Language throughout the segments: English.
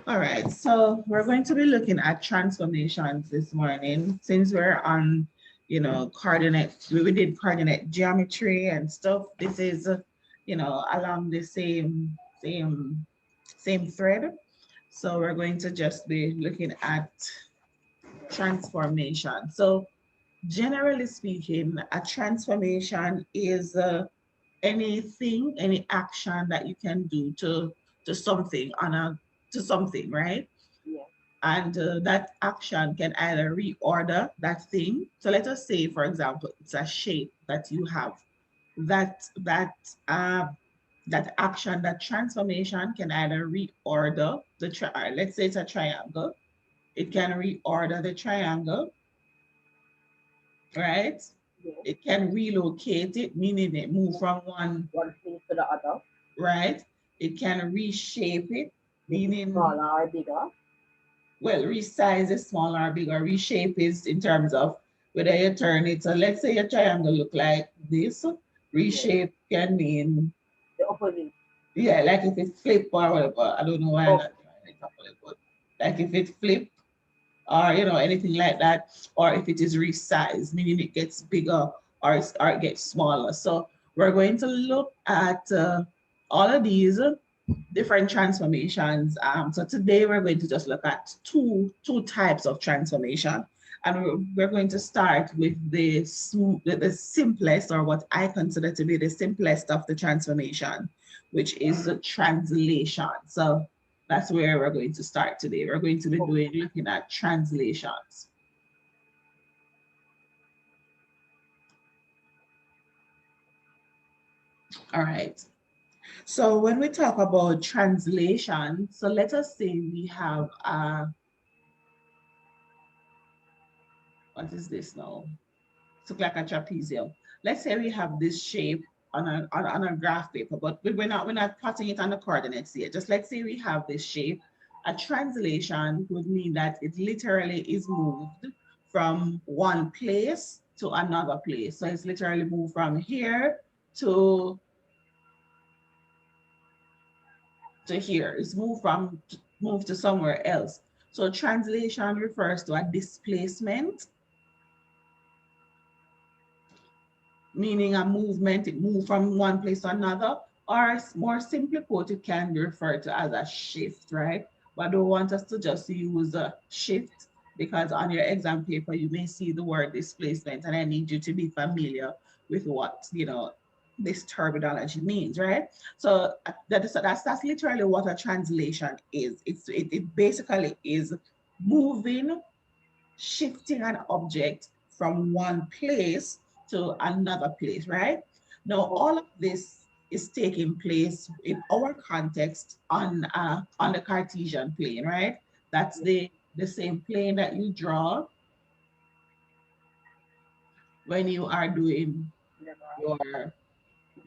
All right, so we're going to be looking at transformations this morning since we're on, coordinate. We did coordinate geometry and stuff. This is, along the same thread. So we're going to just be looking at transformation. So generally speaking, a transformation is anything, any action that you can do to something to something, right? Yeah. And that action can either reorder that thing. So let us say, for example, it's a shape that you have. That that uh, that action, that transformation can either reorder let's say it's a triangle. It can reorder the triangle, right? Yeah. It can relocate it, meaning it move from one, One thing to the other, right? It can reshape it, make it meaning, smaller or bigger. well, resize is smaller or bigger. Reshape is in terms of whether you turn it. So let's say a triangle look like this. Yeah. Reshape can mean, The opposite. yeah, like if it flip or whatever. I don't know why I'm Okay. not drawing an example, but like if it flip or anything like that, or if it is resized, meaning it gets bigger or it gets smaller. So we're going to look at all of these different transformations. So today we're going to just look at two types of transformation. And we're going to start with the simplest, or what I consider to be the simplest of the transformation, which is the translation. So that's where we're going to start today. We're going to be Okay. looking at translations. All right. So when we talk about translation, so let us say we have what is this now? It's look like a trapezium. Let's say we have this shape on a graph paper, but we're not plotting it on the coordinates here. Just let's say we have this shape. A translation would mean that it literally is moved from one place to another place. So it's literally moved from here to here. It's moved to somewhere else. So translation refers to a displacement, meaning a movement. It moved from one place to another, or more simply put, it can be referred to as a shift, right? But I don't want us to just use a shift, because on your exam paper, you may see the word displacement, and I need you to be familiar with what, this terminology means, right? So that's literally what a translation is. It basically is moving, shifting an object from one place to another place, right? Now, Okay. all of this is taking place in our context on the Cartesian plane, right? That's Yeah. the same plane that you draw when you are doing Never.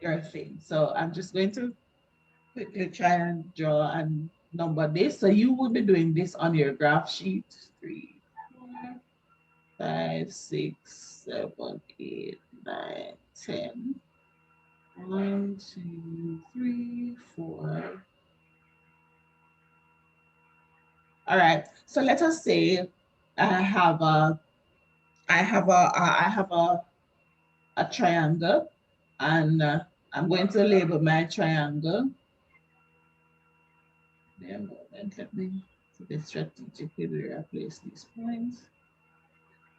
your thing. So I'm just going to quickly try and draw and number this. So you would be doing this on your graph sheet. 3, 4, 5, 6, 7, 8, 9, 10. 1, 2, 3, 4. All right. So let us say I have a I have a triangle, and I'm going to label my triangle. There a moment. Let me strategically replace these points.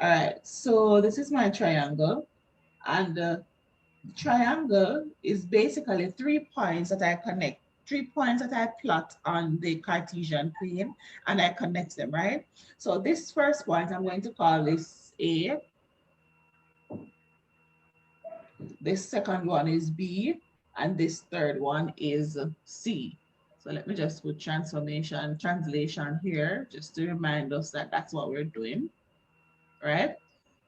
All right. So this is my triangle, and triangle is basically 3 points that I connect, 3 points that I plot on the Cartesian plane, and I connect them, right? So this first point, I'm going to call this A. This second one is B, and this third one is C. So let me just put translation here, just to remind us that that's what we're doing, right?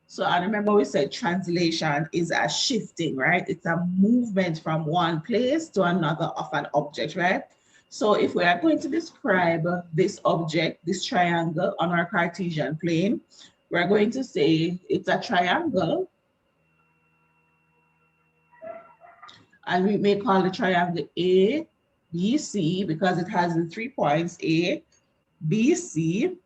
So I remember we said translation is a shifting, right? It's a movement from one place to another of an object, right? So if we are going to describe this object, this triangle on our Cartesian plane, we're going to say it's a triangle, and we may call the triangle A, B, C, because it has the 3 points A, B, C,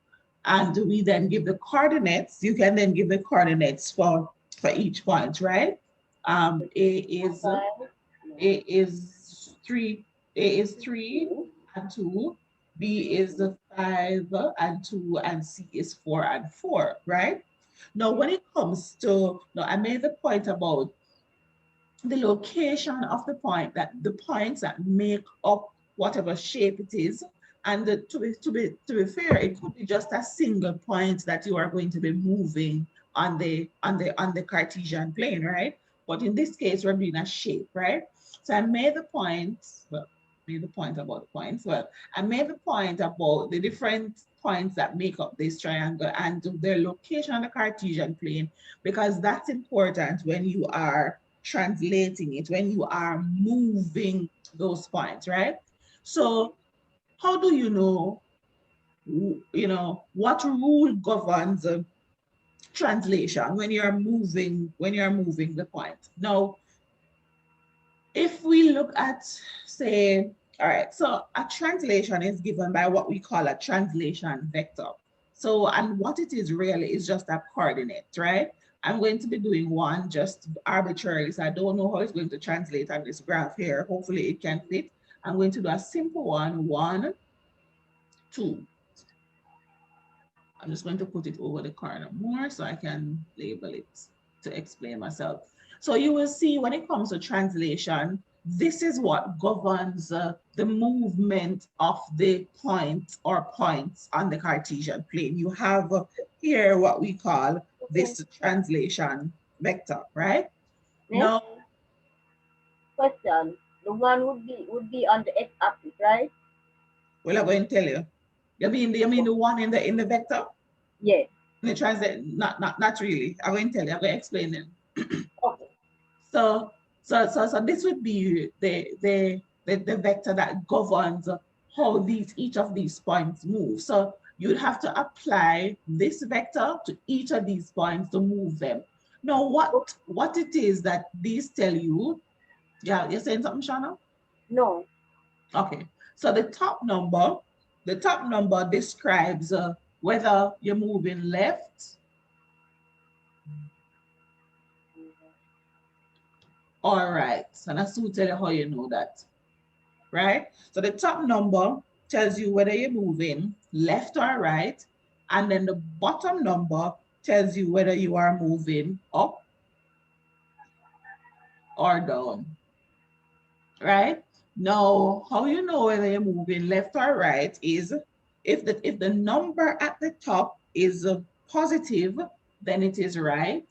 and we then give the coordinates. You can then give the coordinates for each point, right? A is Five. A is 3, A is 3 Two. and 2, B is the 5 and 2, and C is 4 and 4, right? Now, when it comes to, now I made the point about the location of the point, that the points that make up whatever shape it is. And to be fair, it could be just a single point that you are going to be moving on the Cartesian plane, right? But in this case, we're doing a shape, right? So I made the point, well, made the point about the points. Well, I made the point about the different points that make up this triangle and their location on the Cartesian plane, because that's important when you are translating it, when you are moving those points, right? So how do what rule governs translation when you're moving the point? Now, if we look at, say, all right, so a translation is given by what we call a translation vector. So, and what it is really is just a coordinate, right? I'm going to be doing one just arbitrarily, so I don't know how it's going to translate on this graph here. Hopefully it can fit. I'm going to do a simple one, 1, 2. I'm just going to put it over the corner more so I can label it to explain myself. So you will see when it comes to translation, this is what governs the movement of the point or points on the Cartesian plane. You have here what we call this translation vector, right? Next Now, question. The one would be on the x-axis, right? well, I'm going to tell you. You mean the one in the vector? Yes. The translate, not really. I'm going to tell you. I'm going to explain it. Okay. So this would be the vector that governs how each of these points move. So you'd have to apply this vector to each of these points to move them. Now, what it is that these tell you? Yeah, you're saying something, Shana? No. Okay. So the top number describes whether you're moving left or right. So that's to tell you how you know that, right? So the top number tells you whether you're moving left or right, and then the bottom number tells you whether you are moving up or down, right? Now, how you know whether you're moving left or right is if the number at the top is positive, then it is right.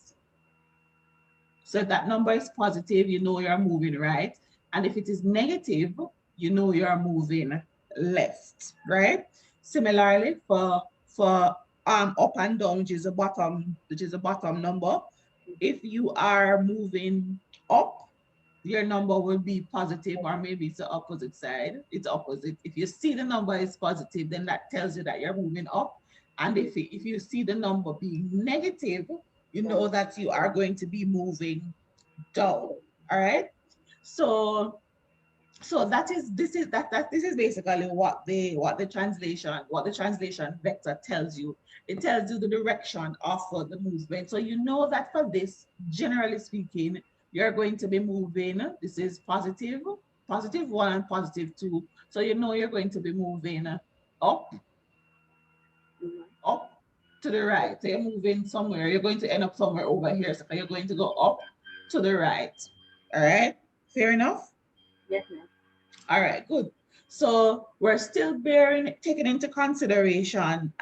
So if that number is positive, you know you're moving right. And if it is negative, you know you're moving left, right? Similarly, for up and down, which is a bottom number, if you are moving up, your number will be positive, or maybe it's the opposite side. It's opposite. If you see the number is positive, then that tells you that you're moving up. And if you see the number being negative, you know that you are going to be moving down. All right. So this is basically what the translation vector tells you. It tells you the direction of the movement. So you know that for this, generally speaking, you're going to be moving. This is positive 1 and positive 2. So you know you're going to be moving up to the right. So you're moving somewhere. You're going to end up somewhere over here. So you're going to go up to the right. All right. Fair enough? Yes, ma'am. All right, good. So we're still taking into consideration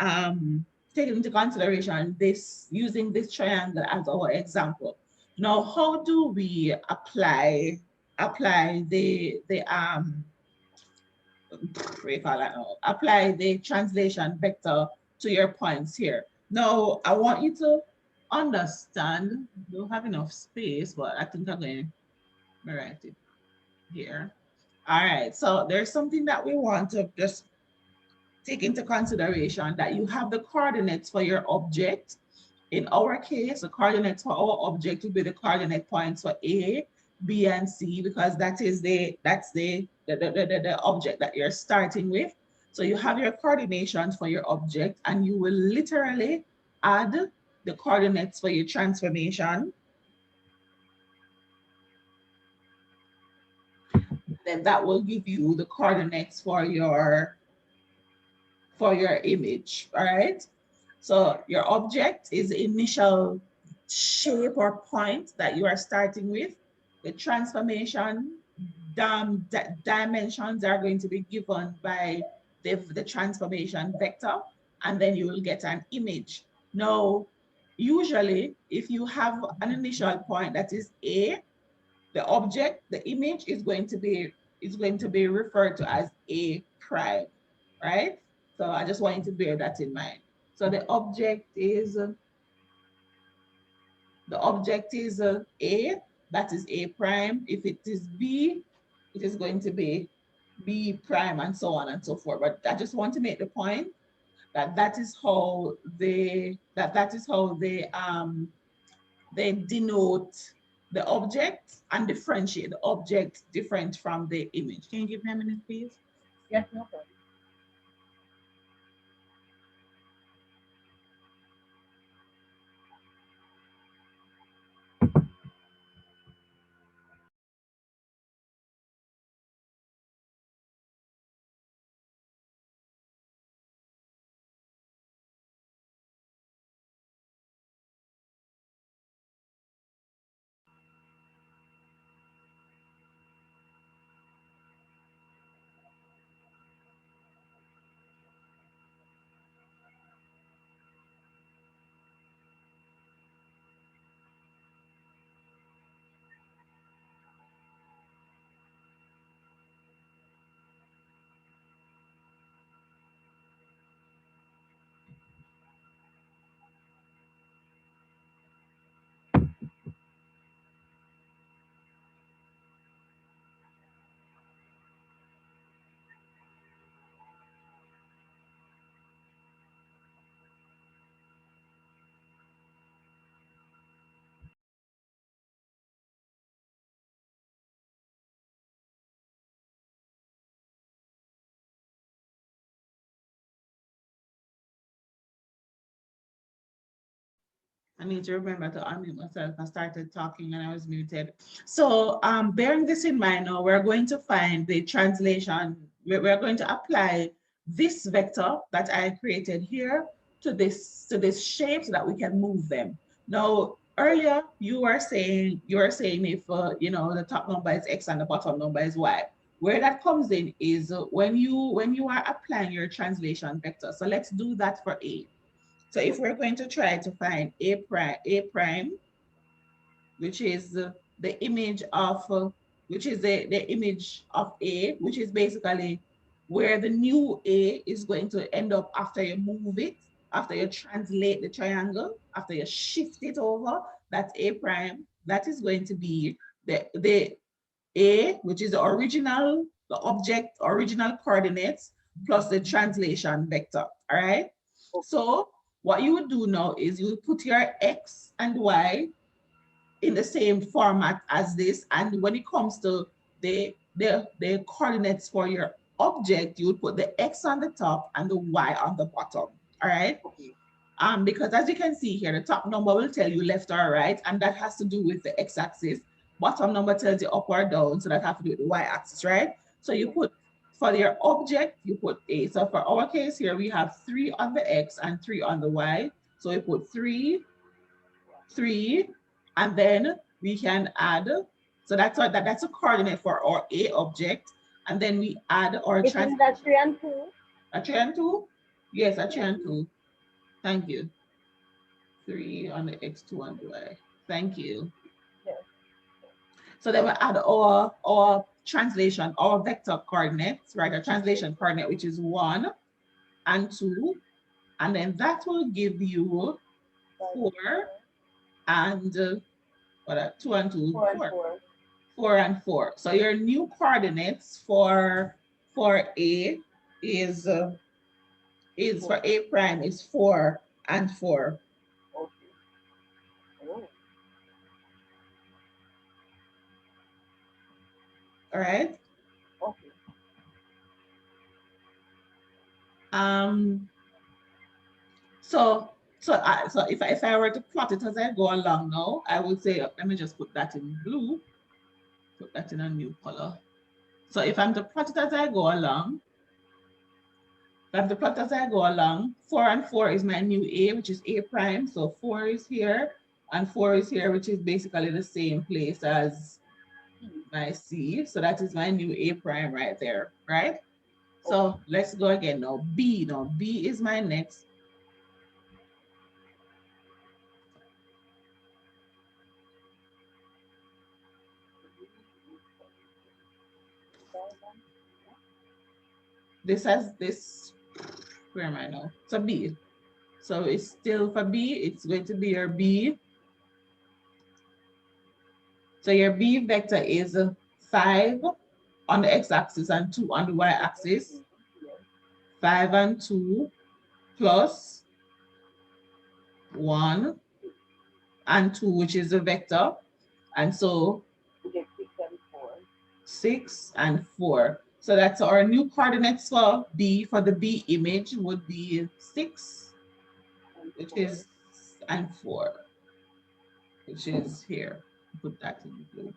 this, using this triangle as our example. Now, how do we apply the apply the translation vector to your points here? Now, I want you to understand, I don't have enough space, but I think I'm going to write it here. All right, so there's something that we want to just take into consideration, that you have the coordinates for your object. In our case, the coordinates for our object will be the coordinate points for A, B, and C, because that's the object that you're starting with. So you have your coordinations for your object, and you will literally add the coordinates for your transformation. Then that will give you the coordinates for your image, all right? So your object is the initial shape or point that you are starting with. The transformation dimensions are going to be given by the transformation vector, and then you will get an image. Now, usually, if you have an initial point that is A, the object, the image is going to be referred to as A prime, right? So I just want you to bear that in mind. So the object is A, that is A prime. If it is B, it is going to be B prime, and so on and so forth. But I just want to make the point that that is how they denote the object and differentiate the object different from the image. Can you give me a minute, please? Yes, no problem. I need to remember to unmute myself. I started talking and I was muted. So bearing this in mind now, we're going to find the translation. We're going to apply this vector that I created here to this shape so that we can move them. Now, earlier you were saying if you know, the top number is X and the bottom number is Y. Where that comes in is when you are applying your translation vector. So let's do that for A. So if we're going to try to find A prime, which is the image of, which is the image of A, which is basically where the new A is going to end up after you move it, after you translate the triangle, after you shift it over, that's A prime. That is going to be the A, which is the object original coordinates plus the translation vector, all right? So what you would do now is you would put your X and Y in the same format as this. And when it comes to the coordinates for your object, you would put the X on the top and the Y on the bottom, all right? Okay. Because as you can see here, the top number will tell you left or right, and that has to do with the X-axis. Bottom number tells you up or down, so that has to do with the Y-axis, right? So you put, for your object, you put A. So for our case here, we have 3 on the X and 3 on the Y. So we put 3, 3, and then we can add, so that's a coordinate for our A object, and then we add our Isn't that 3 and 2? A 3 and 2? Yes, a 3 and 2. Thank you. 3 on the X, 2 on the Y. Thank you. Yes. So then we add our translation, our vector coordinates, right? A translation coordinate, which is 1 and 2. And then that will give you 4 and 2 and 2, 4 and 4. 4 and 4. So your new coordinates for A is for A prime is 4 and 4. Okay. Oh. All right. Okay. So if I were to plot it as I go along now, I would say, let me just put that in blue, put that in a new color. So if I'm to plot it as I go along, if I'm to plot as I go along, 4 and 4 is my new A, which is A prime. So 4 is here and 4 is here, which is basically the same place as my C. So that is my new A prime right there, right? So let's go again now. B. Now B is my next. This has this, where am I now? So B. So it's still for B, it's going to be your B. So your B vector is 5 on the x-axis and 2 on the y-axis. 5 and 2 plus 1 and 2, which is a vector. And so 6 and 4. So that's our new coordinates for B, for the B image would be 6, which is, and 4, which is here. Put that in blue,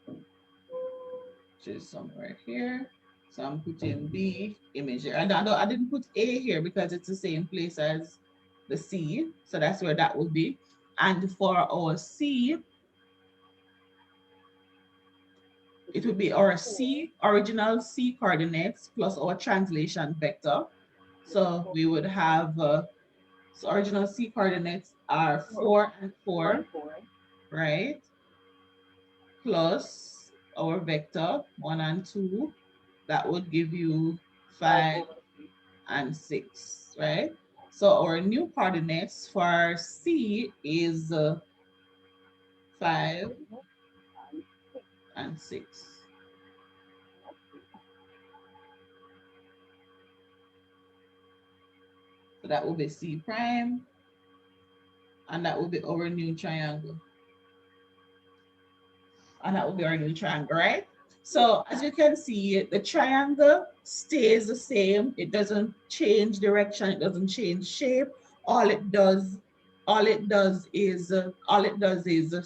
which is somewhere here. So I'm putting B image here. And I didn't put A here because it's the same place as the C. So that's where that would be. And for our C, it would be our C, original C coordinates plus our translation vector. So we would have, so original C coordinates are 4 and 4, right? Plus our vector 1 and 2, that would give you 5 and 6, right? So our new coordinates for C is 5 and 6. So that will be C prime, and that will be our new triangle. And that will be our new triangle, right? So as you can see, the triangle stays the same. It doesn't change direction. It doesn't change shape. All it does is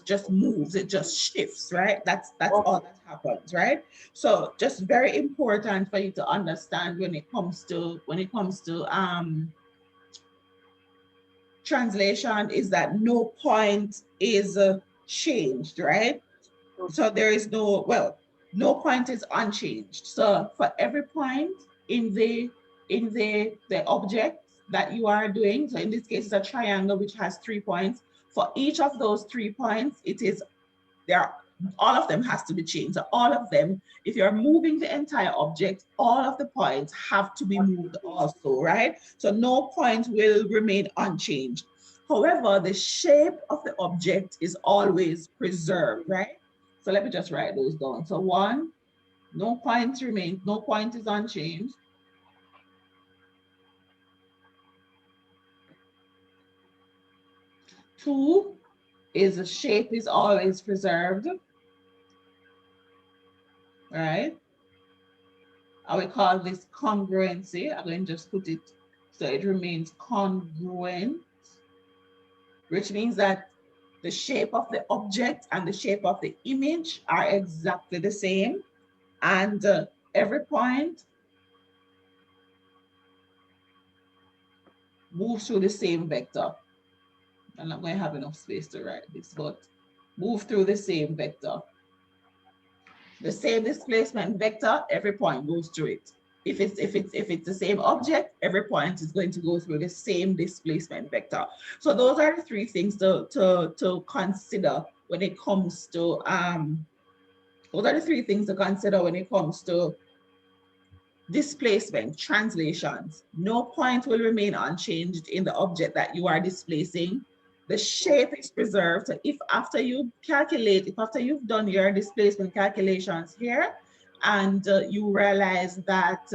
just moves. It just shifts, right? That's all that happens, right? So just very important for you to understand when it comes to translation is that no point is changed, right? So there is no, well, no point is unchanged. So for every point in the object that you are doing, so in this case, it's a triangle which has 3 points. For each of those 3 points, all of them has to be changed. So all of them, if you're moving the entire object, all of the points have to be moved also, right? So no point will remain unchanged. However, the shape of the object is always preserved, right? So let me just write those down. So 1, no points remain, no point is unchanged. 2 is the shape is always preserved, right? I will call this congruency. I'm going to just put it so it remains congruent, which means that the shape of the object and the shape of the image are exactly the same. And every point moves through the same vector. I'm not going to have enough space to write this, but move through the same vector. The same displacement vector, every point goes through it. If it's the same object, every point is going to go through the same displacement vector. So those are the 3 things to consider when it comes to those are the 3 things to consider when it comes to displacement, translations. No point will remain unchanged in the object that you are displacing. The shape is preserved. So if after you've done your displacement calculations here, and you realize that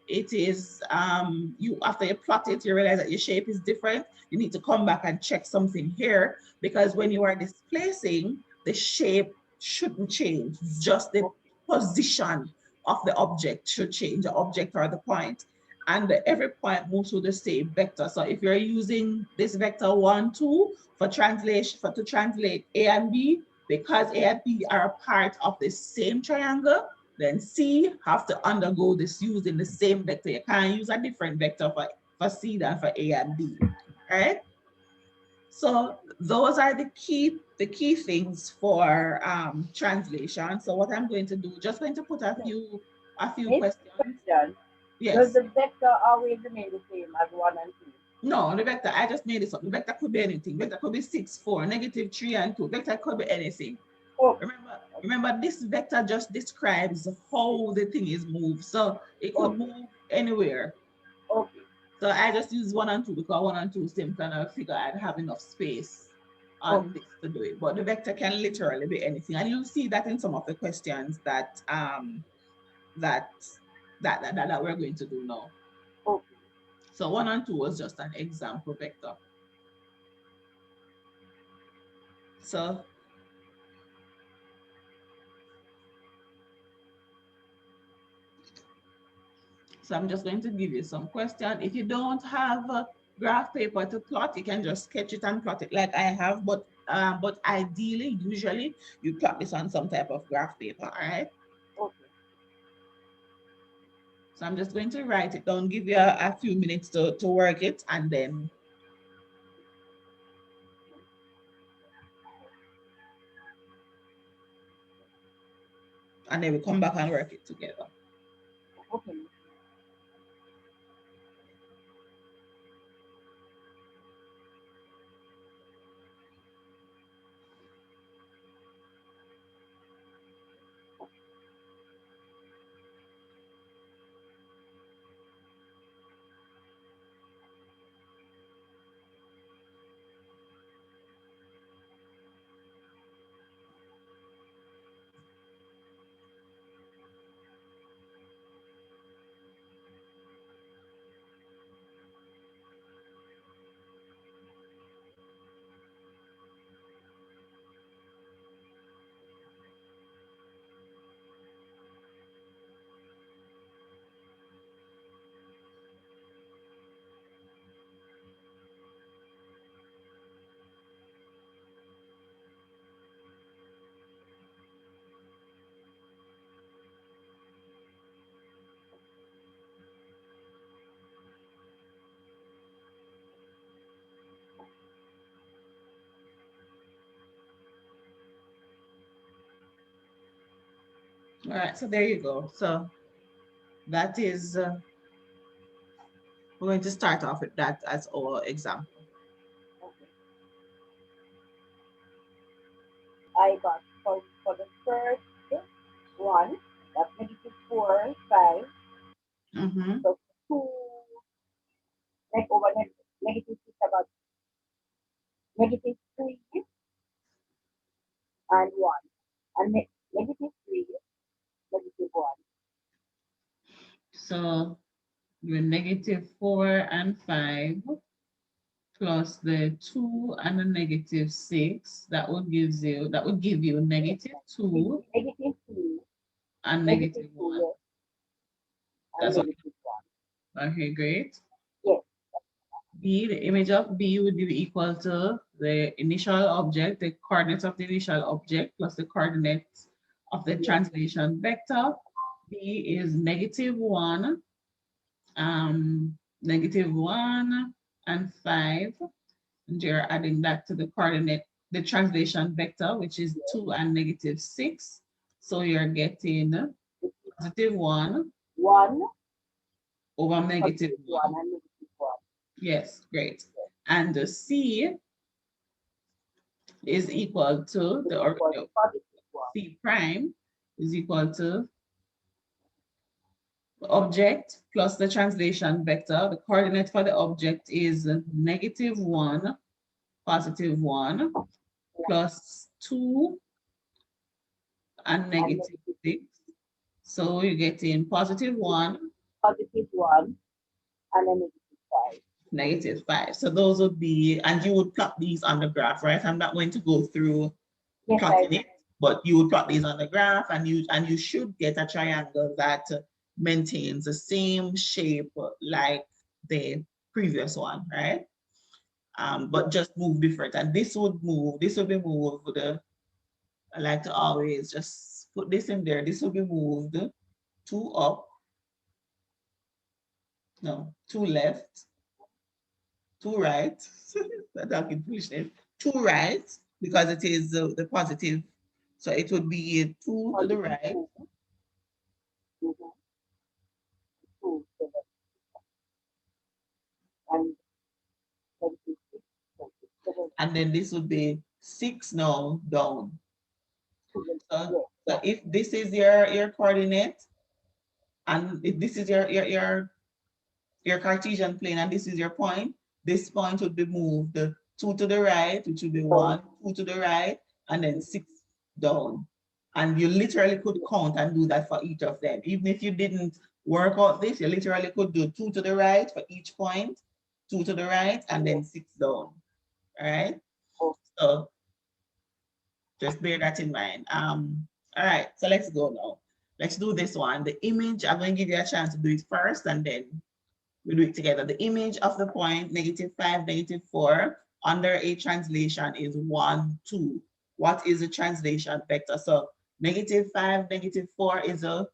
it is, after you plot it, you realize that your shape is different, you need to come back and check something here, because when you are displacing, the shape shouldn't change, just the position of the object should change, the object or the point. and every point moves to the same vector. So if you're using this vector 1, 2 for translation, to translate A and B, because A and B are a part of the same triangle, then C have to undergo this using the same vector. You can't use a different vector for C than for A and B, right? So those are the key things for translation. So what I'm going to do, just going to put a few Next questions. question. Yes. Does the vector always remain the same as 1 and 2? No, the vector, I just made this up. The vector could be anything. Vector could be 6, 4, negative 3, and 2. Vector could be anything. Oh. Remember, this vector just describes how the thing is moved. So it could move anywhere. Okay. So I just use 1 and 2 because 1 and 2 is simple, and I figure I'd have enough space on this to do it. But the vector can literally be anything. And you'll see that in some of the questions that that we're going to do now. Okay. So 1 and 2 was just an example vector. So I'm just going to give you some question. If you don't have a graph paper to plot, you can just sketch it and plot it like I have, but ideally, usually, you plot this on some type of graph paper, all right? Okay. So I'm just going to write it down, give you a few minutes to work it, and then we come back and work it together. Okay. All right, so there you go. So that is, we're going to start off with that as our example. Okay. I got for the first one, that's negative 4, 5. So 2, like over negative 6, about negative 3 and 1. And negative 3, negative 1. So you're negative 4 and 5 plus the 2 and the negative 6, that would give you negative 2 Negative 2 and negative 1. Yes. That's and what. negative 1. Okay, great. Yes. B, the image of B would be equal to the initial object, the coordinates of the initial object plus the coordinates of the translation vector. B is negative 1, negative 1 and 5. And you're adding that to the coordinate, the translation vector, which is 2 and negative 6. So you're getting positive 1 over negative 1. And negative 1. Yes, great. And the C is equal to the original. C prime is equal to the object plus the translation vector. The coordinate for the object is negative 1, positive 1, plus 2 and negative 6. So you're getting positive 1, positive 1, and a negative 5. Negative 5. So those would be, and you would plot these on the graph, right? I'm not going to go through plotting it, but you would plot these on the graph, and you should get a triangle that maintains the same shape like the previous one, right? But just move different. And this would be moved. I like to always just put this in there. This will be moved 2 up, no, 2 left, 2 right. That I can finish it. 2 right, because it is the positive. So it would be 2 to the right. And then this would be 6 now down. So if this is your coordinate, and if this is your Cartesian plane and this is your point, this point would be moved 2 to the right, which would be 1, 2 to the right, and then 6 down. And you literally could count and do that for each of them. Even if you didn't work out this, you literally could do 2 to the right for each point, 2 to the right, and then 6 down. All right. So just bear that in mind. All right, so let's go now. Let's do this one. The image, I'm going to give you a chance to do it first, and then we do it together. The image of the point -5, -4 under a translation is 1, 2. What is the translation vector? So -5, -4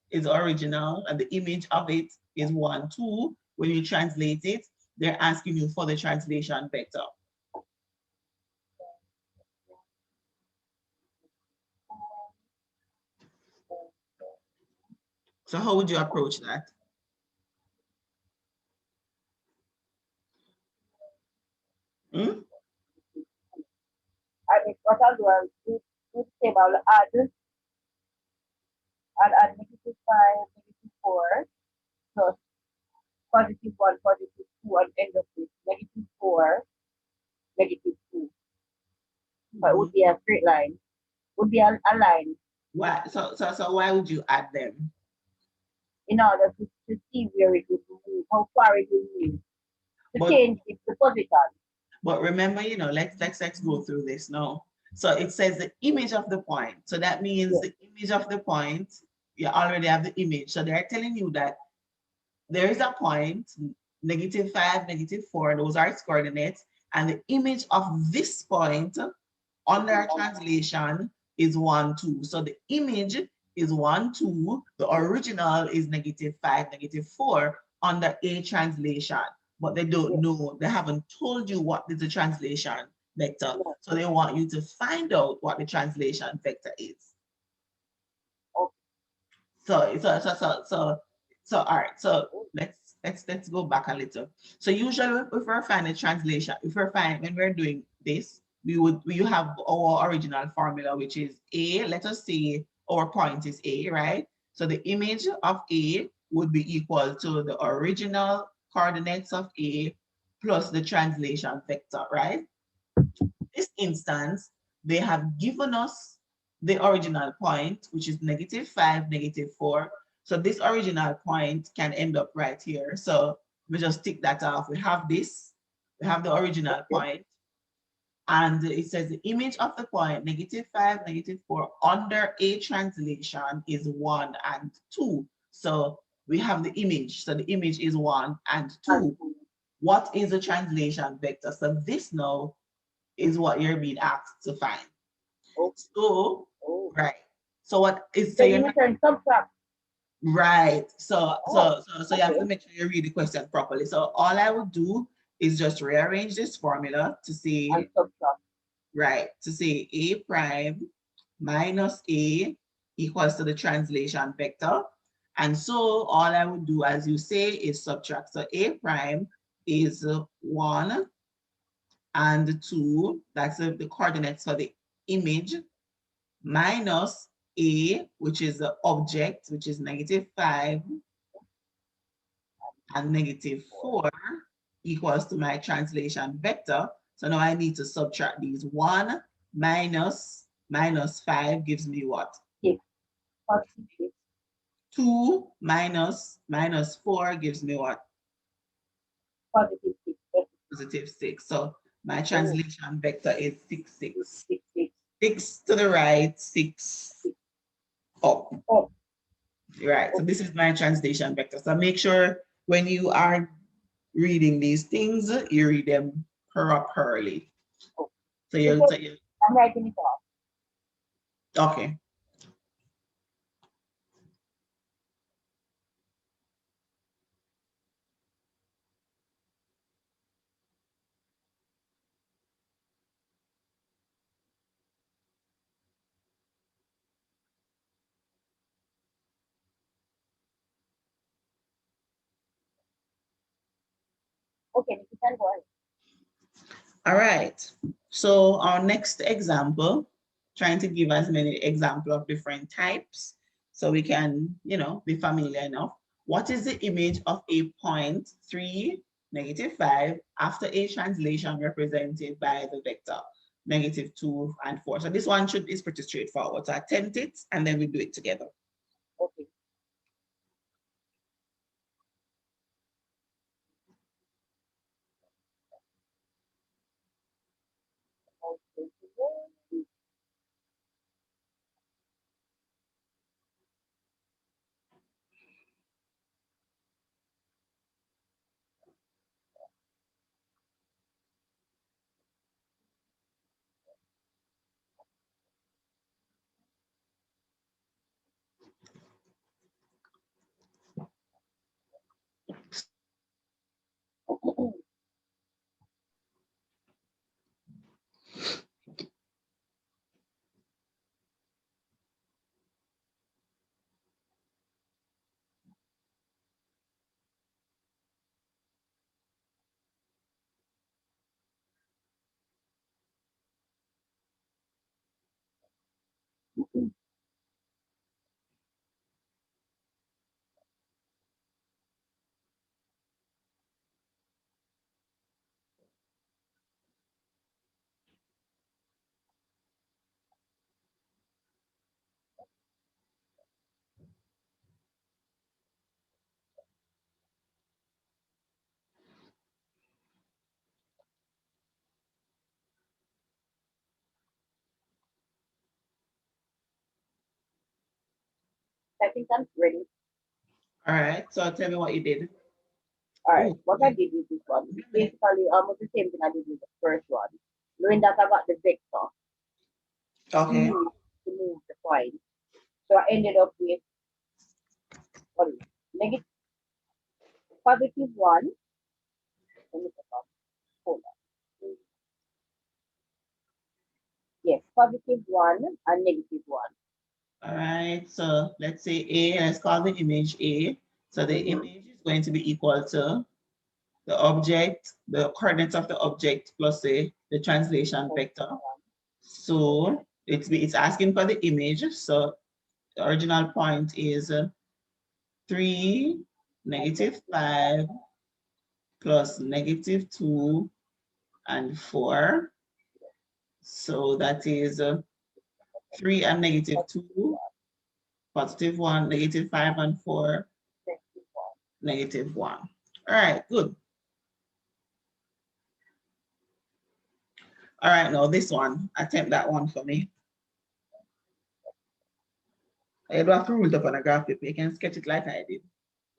is original, and the image of it is 1, 2. When you translate it, they're asking you for the translation vector. So how would you approach that? Hmm? I mean, what I'll do, I'll do the same. I'll add -5, -4, plus +1, +2, and end up with -4, -2. So it would be a straight line. Would be a line Why? So why would you add them? in order to see where it would move, how far it would move, to But change its position. But remember, let's go through this now. So it says the image of the point. So that means Yes. the image of the point, you already have the image. So they're telling you that there is a point, -5, -4, those are its coordinates. And the image of this point under our translation is 1, 2. So the image is 1, 2. The original is -5, -4 under a translation. But they don't know, they haven't told you what is the translation vector. So they want you to find out what the translation vector is. So all right, so let's go back a little. So usually if we're finding translation, when we're doing this, we have our original formula, which is A. Let us say our point is A, right? So the image of A would be equal to the original coordinates of A plus the translation vector, right? In this instance, they have given us the original point, which is -5, -4. So this original point can end up right here. So we just tick that off. We have this, we have the original point, and it says the image of the point, -5, -4, under a translation is 1 and 2. So we have the image. So the image is 1 and 2. What is the translation vector? So this now is what you're being asked to find. So, right. So what is, so you're not, subtract. right. So you have to make sure you read the question properly. So all I would do is just rearrange this formula to say, right, to say A prime minus A equals to the translation vector. And so all I would do, as you say, is subtract. So A prime is 1 and 2, that's the coordinates for the image, minus A, which is the object, which is -5 and -4 equals to my translation vector. So now I need to subtract these. 1 minus -5 gives me what? 2 minus -4 gives me what? +6. So my translation vector is 6, 6. 6 to the right, 6 up. Right. So this is my translation vector. So make sure when you are reading these things, you read them properly. Okay. So So I'm writing it off. okay. Okay, you can go ahead. All right. So our next example, trying to give as many examples of different types so we can, be familiar enough. What is the image of a point 3, -5 after a translation represented by the vector -2 and 4? So this one is pretty straightforward. So attempt it and then we do it together. Okay. Okay. I think I'm ready. All right. So tell me what you did. All right. Oh, What I did with this one is basically almost the same thing I did with the first one. Knowing that I got the vector okay. to move the point. So I ended up with what is it? Negative +1. Let me put up. Hold on. Yes, +1 and -1. All right, so let's say A, let's call the image A. So the image is going to be equal to the object, the coordinates of the object plus the translation vector. So it's asking for the image. So the original point is 3, -5 plus -2 and 4. So that is 3 and -2, +1, -5 and 4, -1. All right, good. All right, now this one, attempt that one for me. You don't have to rule it up on a graph paper. You can sketch it like I did.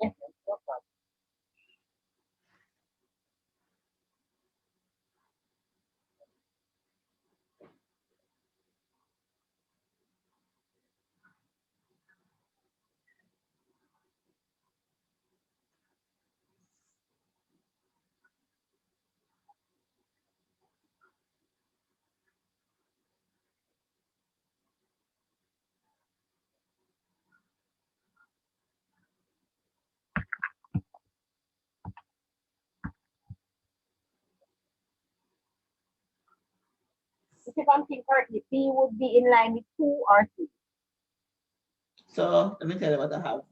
Yes, no problem. If I'm thinking correctly, B would be in line with 2 or 3. So let me tell you what I have.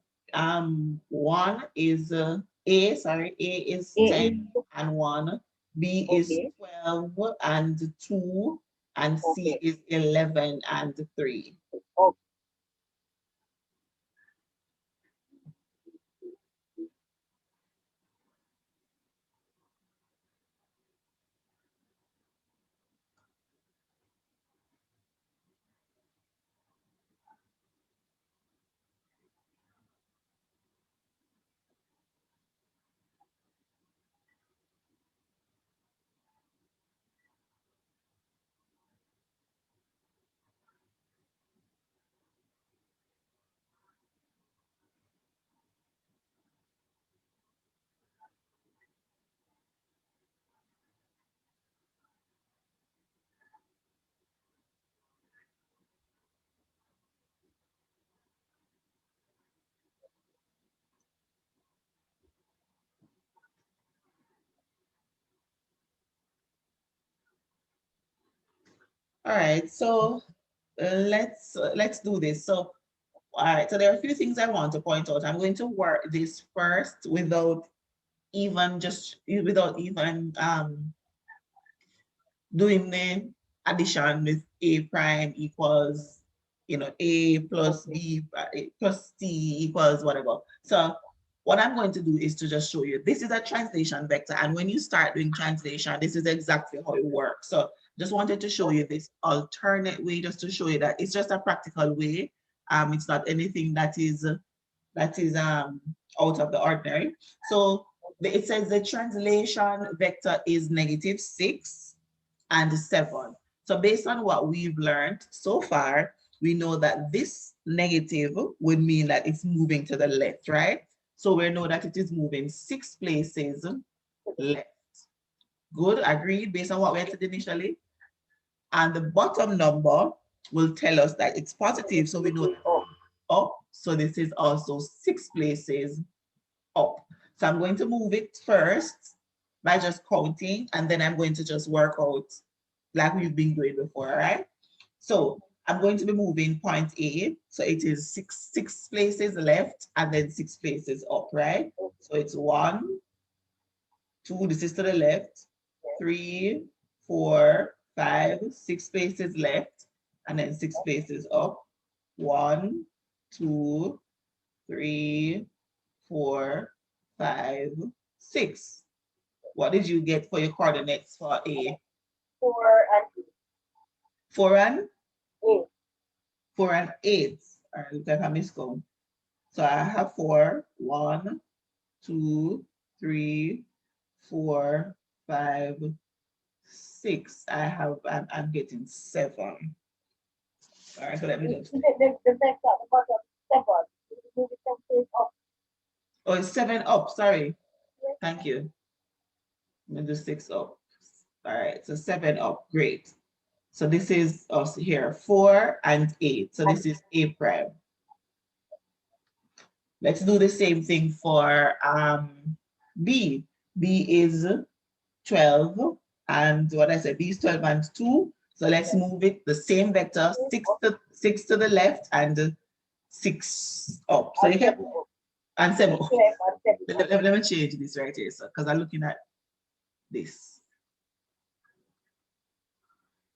One is A, sorry, A is A 10 is and 1, B is okay. 12 and 2, and C Okay. is 11 and 3. Okay. All right, so let's do this. So, all right, so there are a few things I want to point out. I'm going to work this first without even doing the addition with A prime equals, A plus B plus C equals whatever. So what I'm going to do is to just show you, this is a translation vector. And when you start doing translation, this is exactly how it works. So just wanted to show you this alternate way, just to show you that it's just a practical way. It's not anything that is out of the ordinary. So it says the translation vector is -6 and 7. So based on what we've learned so far, we know that this negative would mean that it's moving to the left, right? So we know that it is moving 6 places left. Good, agreed, based on what we said initially. And the bottom number will tell us that it's positive, so we know up. So this is also 6 places up. So I'm going to move it first by just counting, and then I'm going to just work out like we've been doing before, right? So I'm going to be moving point A. So it is six places left and then 6 places up, right? So it's 1, 2, this is to the left, 3, 4, 5, 6 places left, and then 6 places up. 1, 2, 3, 4, 5, 6. What did you get for your coordinates for A? 4 and 8. 4 and 8. 4 and 8. All right, look at how many go. So I have 4, 1, 2, 3, 4, 5, 6. I'm getting 7. All right, so let me just. The vector, the bottom 7. Move it 10 place up. Oh, it's 7 up. Sorry. Thank you. Let me do 6 up. All right, so 7 up. Great. So this is us here, 4 and 8. So this is A prime. Let's do the same thing for B. B is 12, and what I said, B is 12 and 2. So let's move it the same vector, 6 to the left and 6 up. So you can, and 7. Let me change this right here, so because I'm looking at this.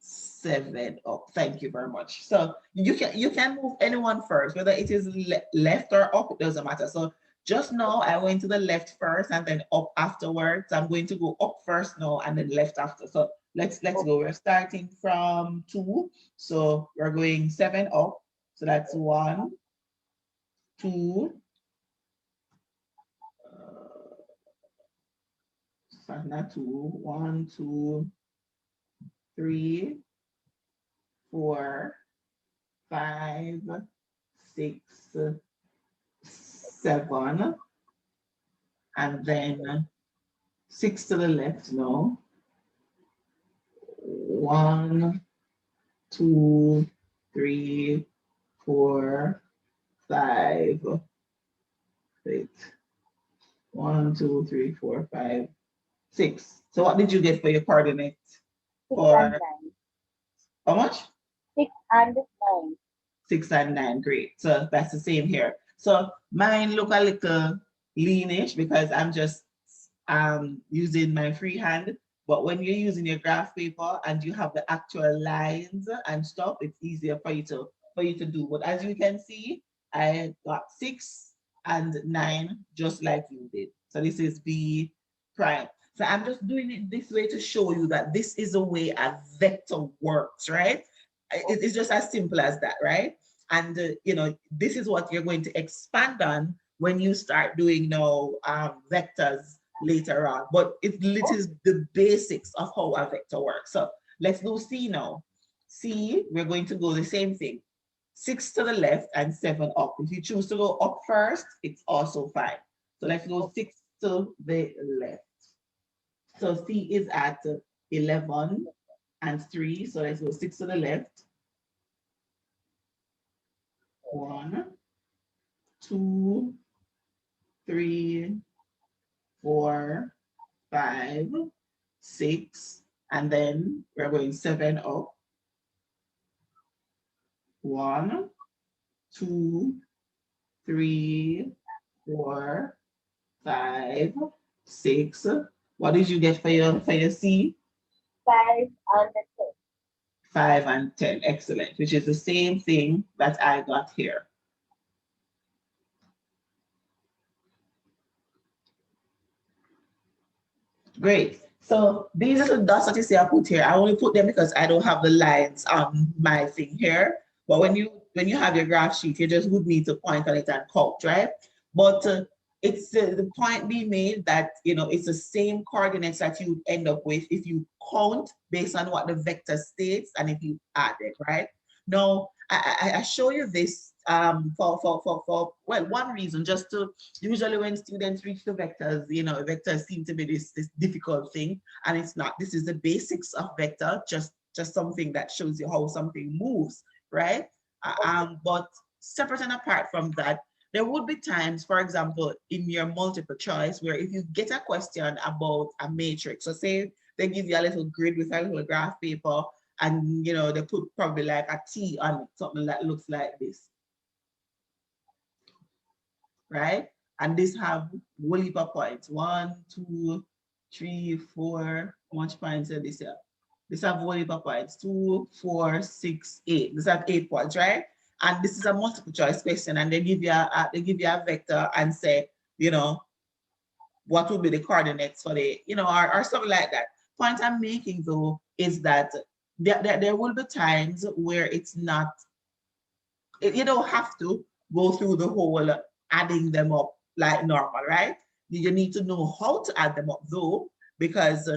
7 up. Thank you very much. So you can move anyone first, whether it is left or up, it doesn't matter. So just now I went to the left first and then up afterwards. I'm going to go up first now and then left after. So let's go. We're starting from 2. So we're going 7 up. So that's 1, 2, not 2, 1, 2, 3, 4, 5, 6, 7, and then 6 to the left now. 1, 2, 3, 4, 5. Wait. 1, 2, 3, 4, 5, 6. So what did you get for your coordinates? For how much? 6 and 9. 6 and 9. Great. So that's the same here. So mine look a little leanish because I'm just using my freehand. But when you're using your graph paper and you have the actual lines and stuff, it's easier for you to do. But as you can see, I got 6 and 9 just like you did. So this is B prime. So I'm just doing it this way to show you that this is a way a vector works, right? It's just as simple as that, right? And this is what you're going to expand on when you start doing now vectors later on. But it is the basics of how a vector works. So let's do C now. C, we're going to go the same thing. 6 to the left and 7 up. If you choose to go up first, it's also fine. So let's go 6 to the left. So C is at 11 and 3. So let's go 6 to the left. 1, 2, 3, 4, 5, 6, and then we're going 7 up. 1, 2, 3, 4, 5, 6. What did you get for your C? 5 and 10. 5 and 10. Excellent. Which is the same thing that I got here. Great. So these are the dots that you see I put here. I only put them because I don't have the lines on my thing here. But when you have your graph sheet, you just would need to point on it and count, right? But it's the point being made that it's the same coordinates that you would end up with if you count based on what the vector states and if you add it, right? Now I show you this for well, one reason, just to usually when students reach the vectors, vectors seem to be this difficult thing, and it's not. This is the basics of vector, just something that shows you how something moves, right? But separate and apart from that, there would be times, for example, in your multiple choice, where if you get a question about a matrix, so say they give you a little grid with a little graph paper, and they put probably like a T on it, something that looks like this, right? And this have whole heap of points. 1, 2, 3, 4. How much points are this here? This have whole heap of points. 2, 4, 6, 8. This have 8 points, right? And this is a multiple choice question, and they give you a vector and say, what would be the coordinates for the, or something like that. Point I'm making though is that there will be times where it's not, you don't have to go through the whole adding them up like normal, right? You need to know how to add them up though, because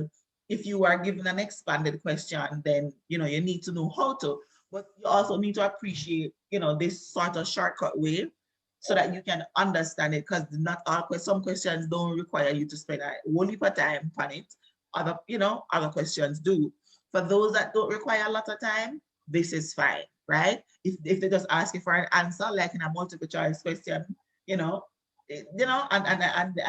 if you are given an expanded question, then you need to know how to, but you also need to appreciate this sort of shortcut way so that you can understand it, because not all some questions don't require you to spend a whole heap of time on it. Other questions do. For those that don't require a lot of time, this is fine, right? If they just ask you for an answer, like in a multiple choice question, and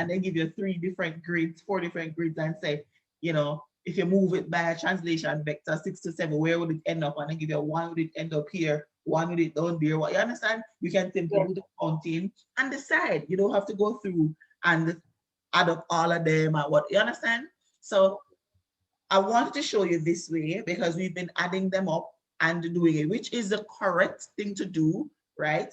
they give you 3 different grids, 4 different grids, and say, if you move it by a translation vector 6 to 7, where would it end up? And they give you 1 would it end up here, 1 would it down there. What you understand? You can simply do the counting and decide. You don't have to go through and add up all of them or what, you understand? So I wanted to show you this way because we've been adding them up and doing it, which is the correct thing to do, right?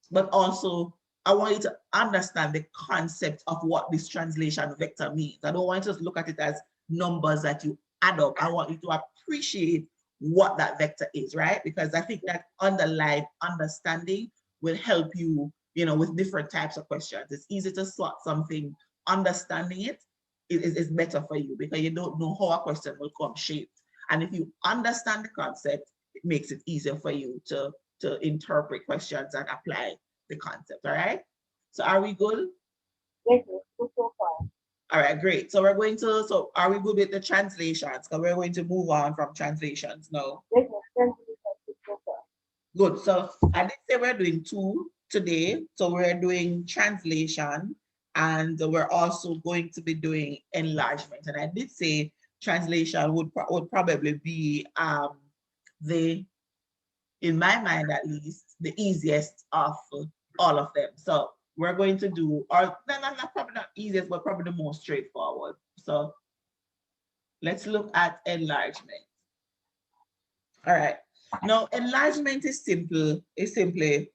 But also, I want you to understand the concept of what this translation vector means. I don't want you to just look at it as numbers that you add up. I want you to appreciate what that vector is, right? Because I think that underlying understanding will help you, with different types of questions. It's easy to slot something. Understanding it is better for you because you don't know how a question will come shaped. And if you understand the concept, it makes it easier for you to interpret questions and apply the concept. All right. So are we good? Yes, so far. All right, great. So we're going to, so are we good with the translations? Because we're going to move on from translations now. Yes, translations so far. Good. So I did say we're doing 2 today. So we're doing translation and we're also going to be doing enlargement. And I did say translation would probably be in my mind at least, the easiest of all of them. So we're going to do, or not probably not easiest, but probably the most straightforward. So let's look at enlargement. All right. Now, enlargement is simply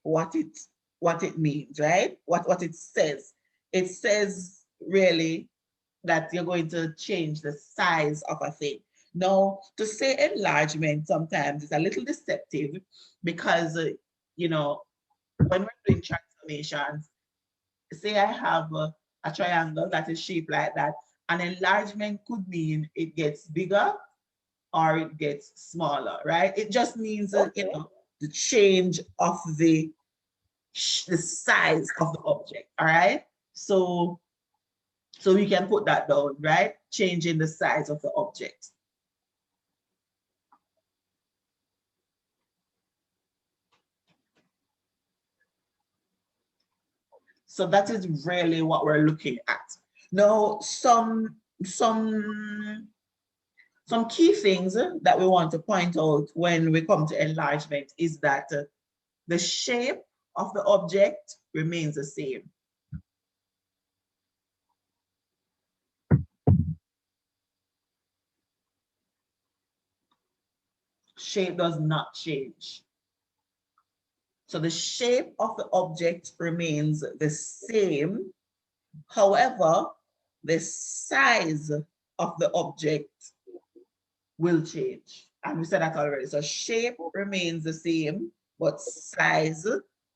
what it means, right? What it says. It says really that you're going to change the size of a thing. Now, to say enlargement sometimes is a little deceptive because, when we're doing transformations, say I have a triangle that is shaped like that, an enlargement could mean it gets bigger or it gets smaller, right? It just means, the change of the size of the object, all right? So we can put that down, right? Changing the size of the object. So that is really what we're looking at. Now, some key things that we want to point out when we come to enlargement is that the shape of the object remains the same. Shape does not change. So the shape of the object remains the same. However, the size of the object will change. And we said that already. So shape remains the same, but size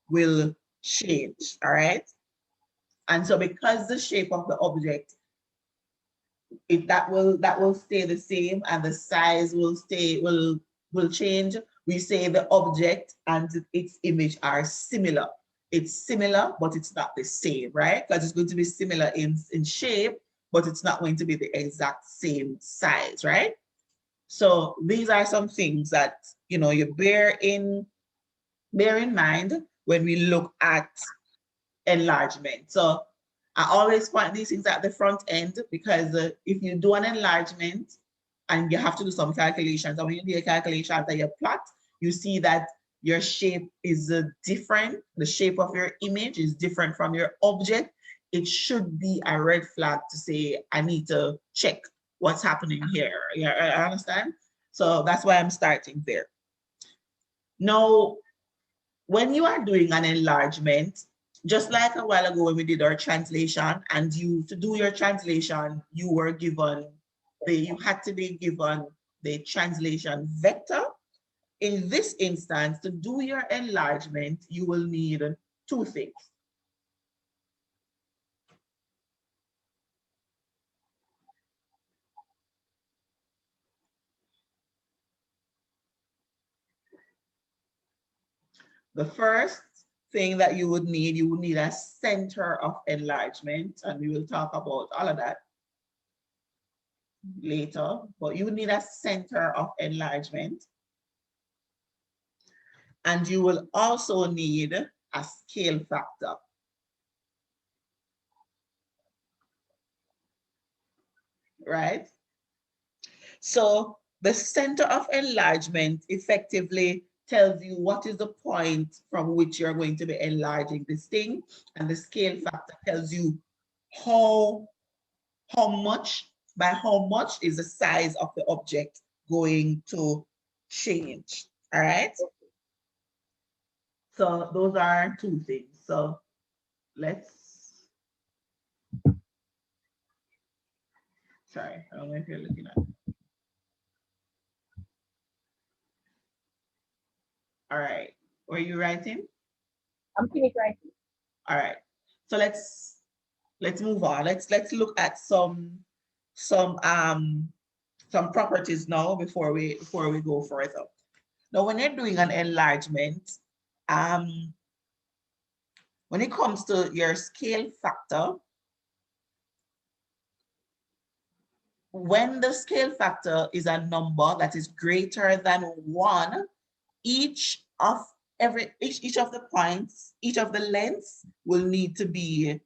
will change. All right. And so because the shape of the object, that will stay the same and the size will change, we say the object and its image are similar. It's similar, but it's not the same, right? Because it's going to be similar in shape, but it's not going to be the exact same size, right? So these are some things that you bear in mind when we look at enlargement. So I always point these things at the front end because if you do an enlargement and you have to do some calculations, and when you do your calculations and you plot, you see that your shape is different. The shape of your image is different from your object. It should be a red flag to say, I need to check what's happening here. Yeah, I understand. So that's why I'm starting there. Now, when you are doing an enlargement, just like a while ago when we did our translation, and to do your translation, you had to be given the translation vector. In this instance, to do your enlargement, you will need two things. The first thing that you would need a center of enlargement, and we will talk about all of that later, but you need a center of enlargement. And you will also need a scale factor. Right? So the center of enlargement effectively tells you what is the point from which you're going to be enlarging this thing. And the scale factor tells you by how much is the size of the object going to change. All right. So those are two things. So sorry, I don't know if you're looking at it. All right. Were you writing? I'm finished writing. All right. So let's move on. Let's look at some properties now before we go further. Now, when you're doing an enlargement, when it comes to your scale factor, when the scale factor is a number that is greater than 1, each of the points, each of the lengths will need to be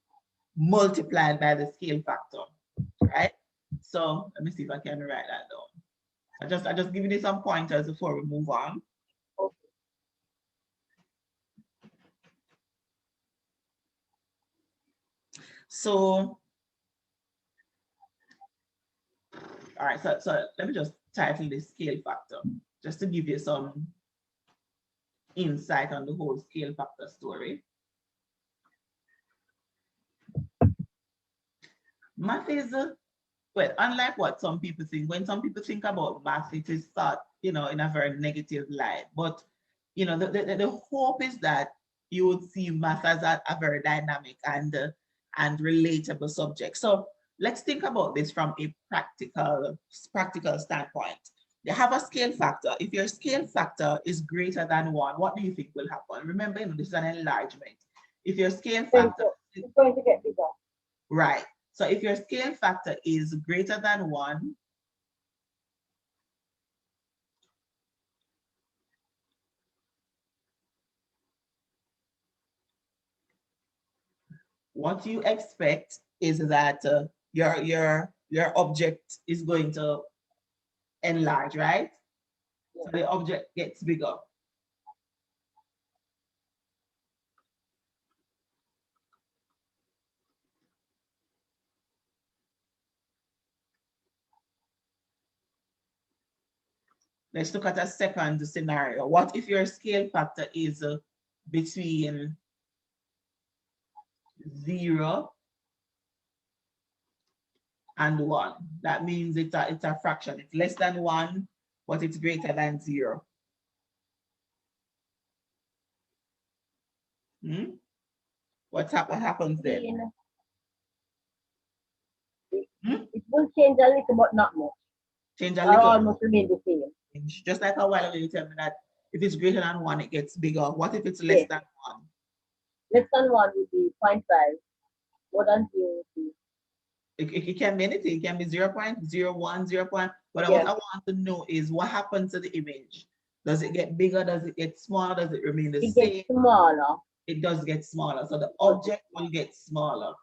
multiplied by the scale factor, right? So let me see if I can write that down. I just give you some pointers before we move on. Okay. So, all right, so let me just title this scale factor, just to give you some insight on the whole scale factor story. Math is, well, unlike what some people think, when some people think about math, it is thought, in a very negative light. But, the hope is that you would see math as a very dynamic and relatable subject. So let's think about this from a practical standpoint. You have a scale factor. If your scale factor is greater than 1, what do you think will happen? Remember, this is an enlargement. If your scale factor is going to get bigger. Right. So if your scale factor is greater than 1, what you expect is that your object is going to enlarge, right? So the object gets bigger. Let's look at a second scenario. What if your scale factor is between 0 and 1? That means it's a fraction. It's less than 1, but it's greater than 0. What happens then? It will change a little, but not much. Change a little. Almost remain the same. Just like a while ago, you tell me that if it's greater than 1, it gets bigger. What if it's less than 1? Less than 1 would be 0.5. More than 0 would be. It can be anything. It can be 0 0.01, 0 point. But what I want to know is what happens to the image. Does it get bigger? Does it get smaller? Does it remain the same? It gets smaller. It does get smaller. So the object will get smaller.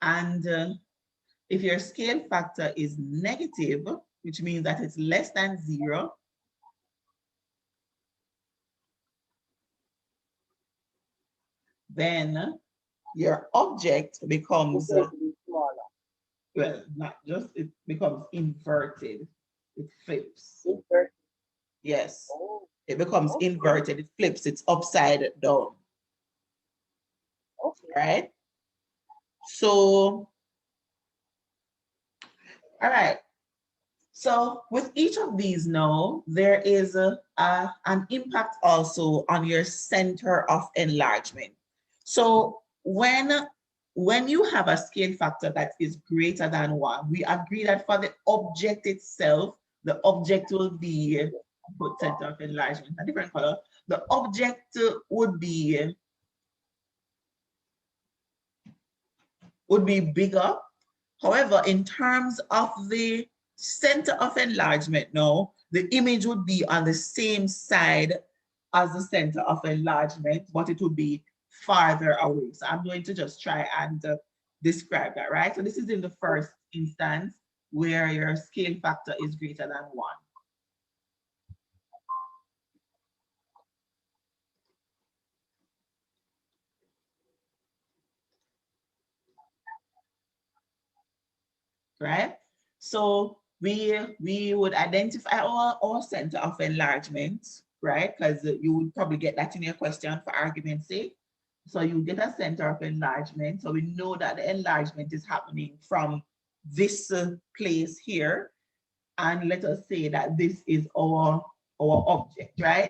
And if your scale factor is negative, which means that it's less than 0, then your object becomes smaller. Well, not just, it becomes inverted. It flips. Inverted. Yes. Oh. It becomes inverted. It flips. It's upside down. Okay. Right? So, all right. So with each of these now, there is an impact also on your center of enlargement. So when you have a scale factor that is greater than 1, we agree that for the object itself, the object will be, put center of enlargement, a different color, the object would be bigger. However, in terms of the center of enlargement now, the image would be on the same side as the center of enlargement, but it would be farther away. So I'm going to just try and describe that, right? So this is in the first instance where your scale factor is greater than 1. Right? So we would identify our center of enlargement, right? Because you would probably get that in your question for argument's sake. So you get a center of enlargement. So we know that the enlargement is happening from this place here. And let us say that this is our object, right?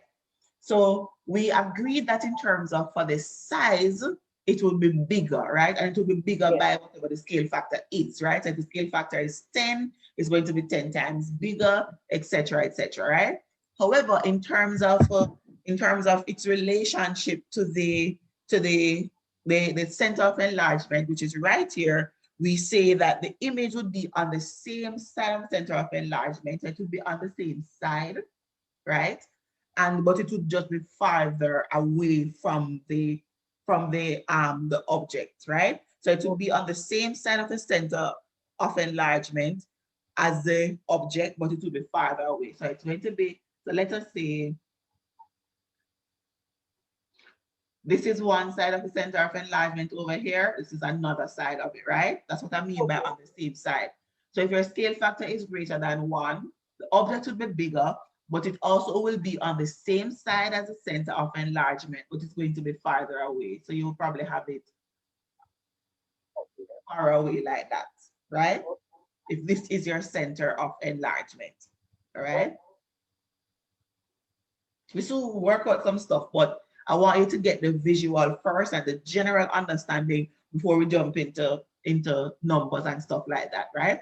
So we agreed that in terms of for the size, it will be bigger, right? And it will be bigger by whatever the scale factor is, right? So if the scale factor is 10, it's going to be 10 times bigger, etc., right? However, in terms of its relationship to the center of enlargement, which is right here, we say that the image would be on the same side of the center of enlargement. It would be on the same side, right? But it would just be farther away from the object, right? So it would be on the same side of the center of enlargement as the object, but it would be farther away. So it's going to be, so let us say this is one side of the center of enlargement over here. This is another side of it, right? That's what I mean by on the same side. So if your scale factor is greater than 1, the object will be bigger, but it also will be on the same side as the center of enlargement, but it's going to be farther away. So you'll probably have it far away like that, right? If this is your center of enlargement, all right? We still work out some stuff, but I want you to get the visual first and the general understanding before we jump into numbers and stuff like that, right?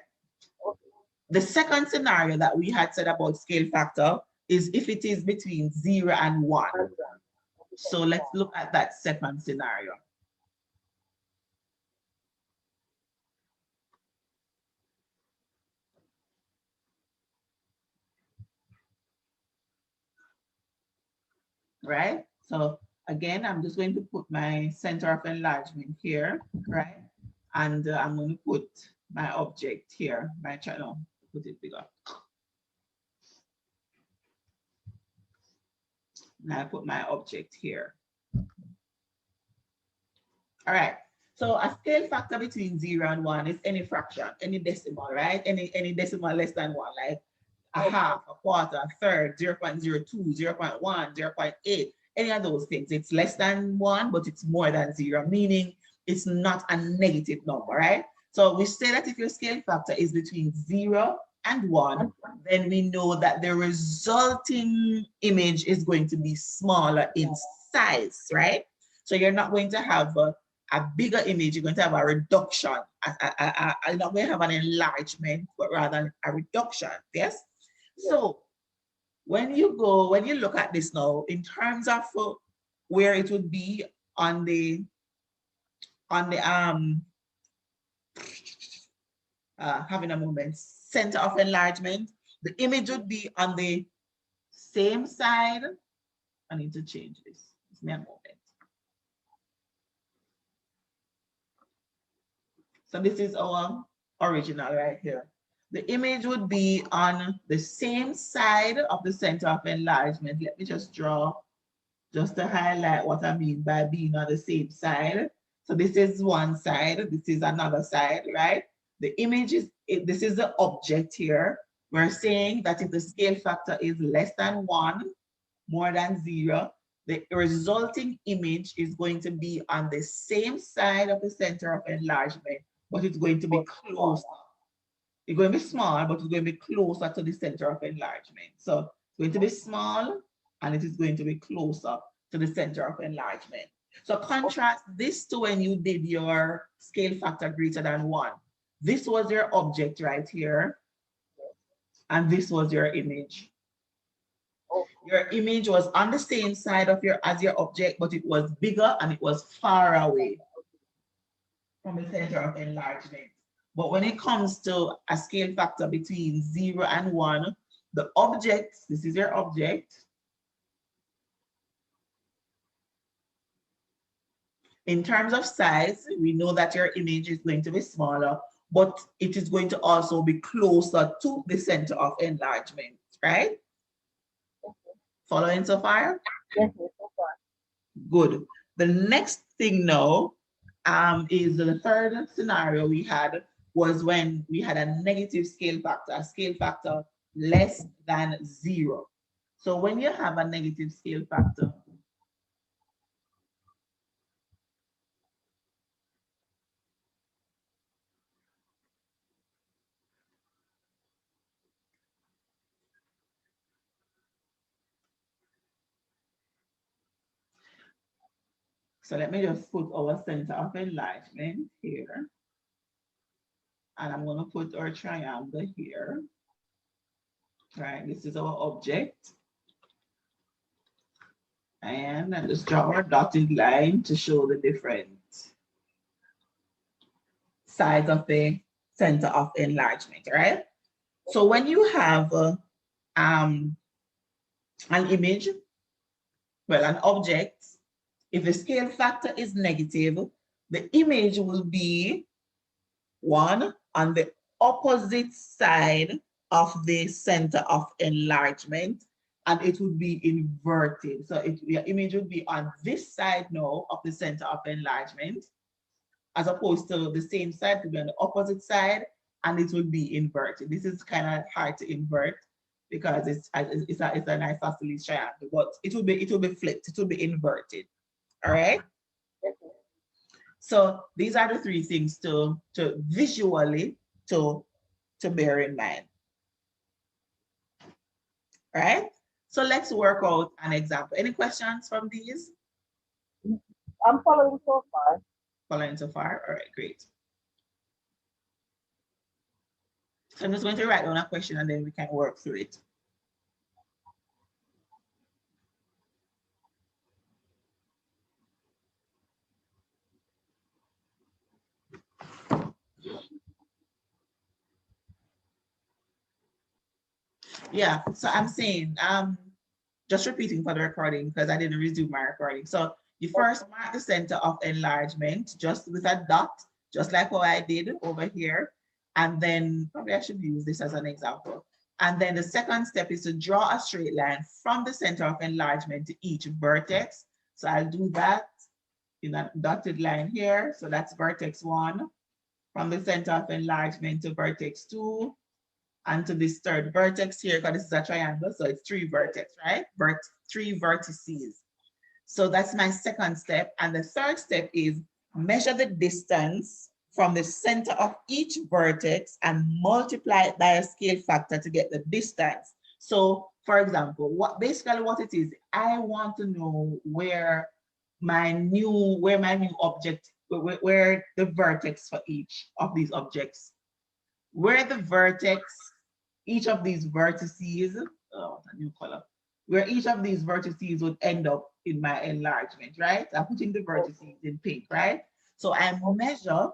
The second scenario that we had said about scale factor is if it is between 0 and 1. So let's look at that second scenario. Right? So again, I'm just going to put my center of enlargement here, right? And I'm going to put my object here, my channel, put it bigger. Now I put my object here. All right. So a scale factor between 0 and 1 is any fraction, any decimal, right? Any decimal less than 1, like a half, a quarter, a third, 0 0.02, 0 0.1, 0 0.8, any of those things. It's less than 1, but it's more than 0, meaning it's not a negative number, right? So we say that if your scale factor is between 0 and 1, then we know that the resulting image is going to be smaller in size, right? So you're not going to have a bigger image, you're going to have a reduction. You're not going to have an enlargement, but rather a reduction, yes? So when you look at this now, in terms of where it would be on the having a moment, center of enlargement, the image would be on the same side. I need to change this. Give me a moment. So this is our original right here. The image would be on the same side of the center of enlargement. Let me just draw, just to highlight what I mean by being on the same side. So this is one side, this is another side, right? The image is, this is the object here. We're saying that if the scale factor is less than 1, more than 0, the resulting image is going to be on the same side of the center of enlargement, but it's going to be closer. It's going to be small, but it's going to be closer to the center of enlargement. So it's going to be small, and it is going to be closer to the center of enlargement. So contrast this to when you did your scale factor greater than 1. This was your object right here, and this was your image. Your image was on the same side of as your object, but it was bigger and it was far away from the center of enlargement. But when it comes to a scale factor between 0 and 1, the object, this is your object. In terms of size, we know that your image is going to be smaller, but it is going to also be closer to the center of enlargement, right? Following so far? Yes, so far. Good. The next thing now is the third scenario we had was when we had a negative scale factor, a scale factor less than 0. So when you have a negative scale factor, so let me just put our center of enlargement here. And I'm going to put our triangle here. Right, this is our object. And I just draw our dotted line to show the different sides of the center of enlargement, right? So when you have an image, well, an object, if the scale factor is negative, the image will be 1 on the opposite side of the center of enlargement, and it would be inverted. So your image would be on this side now of the center of enlargement, as opposed to the same side to be on the opposite side, and it will be inverted. This is kind of hard to invert because it's an isosceles triangle, but it will be flipped, it will be inverted. All right. So these are the 3 things to visually to bear in mind. All right. So let's work out an example. Any questions from these? I'm following so far. Following so far? All right, great. So I'm just going to write down a question and then we can work through it. Yeah, so I'm saying, just repeating for the recording because I didn't resume my recording. So you first mark the center of enlargement just with a dot, just like what I did over here. And then probably I should use this as an example. And then the second step is to draw a straight line from the center of enlargement to each vertex. So I'll do that. in a dotted line here. So that's vertex 1. From the center of enlargement to vertex 2. And to this third vertex here, because this is a triangle, so it's 3 vertex, right? 3 vertices. So that's my second step. And the third step is measure the distance from the center of each vertex and multiply it by a scale factor to get the distance. So for example, basically what it is, I want to know where my new object, where the vertex for each of these objects, where the vertex, each of these vertices, oh, a new color, where each of these vertices would end up in my enlargement, right? I'm putting the vertices in pink, right? So I measure